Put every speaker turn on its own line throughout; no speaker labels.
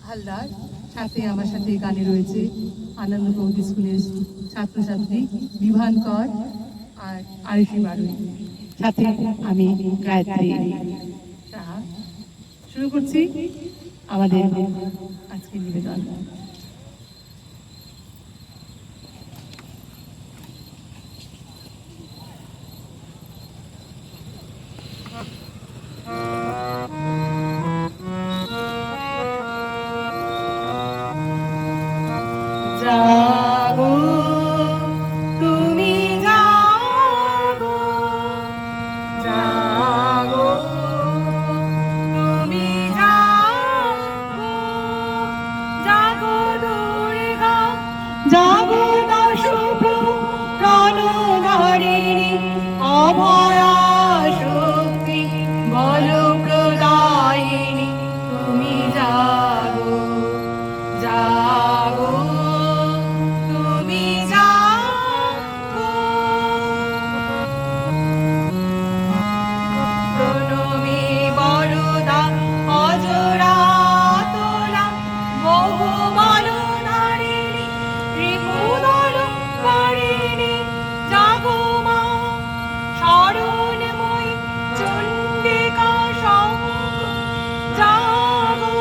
হালদার, সাথে আমার সাথে গানে রয়েছে আনন্দ কৌটি স্কুলের ছাত্রছাত্রী বিভান কর আর আরিফি বারুই, সাথে আমি গায়ত্রী। শুরু করছি আমাদের আজকের নিবেদন। জাগো তুমি জাগো, জাগো তুমি জাগো, জাগো দুর্গা, জাগো দশপ্রণধারিণী, অভয়া শক্তি বলপ্রদায়িনী, তুমি জাগো, জাগো তুমি জাগো। প্রণমী বরদা অজরা তোলা, বহু বলধারিণী ত্রিপুদল কারিণী, জাগো মা শরণময়ী চণ্ডিকা শঙ্খ, জাগো,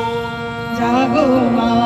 জাগো মা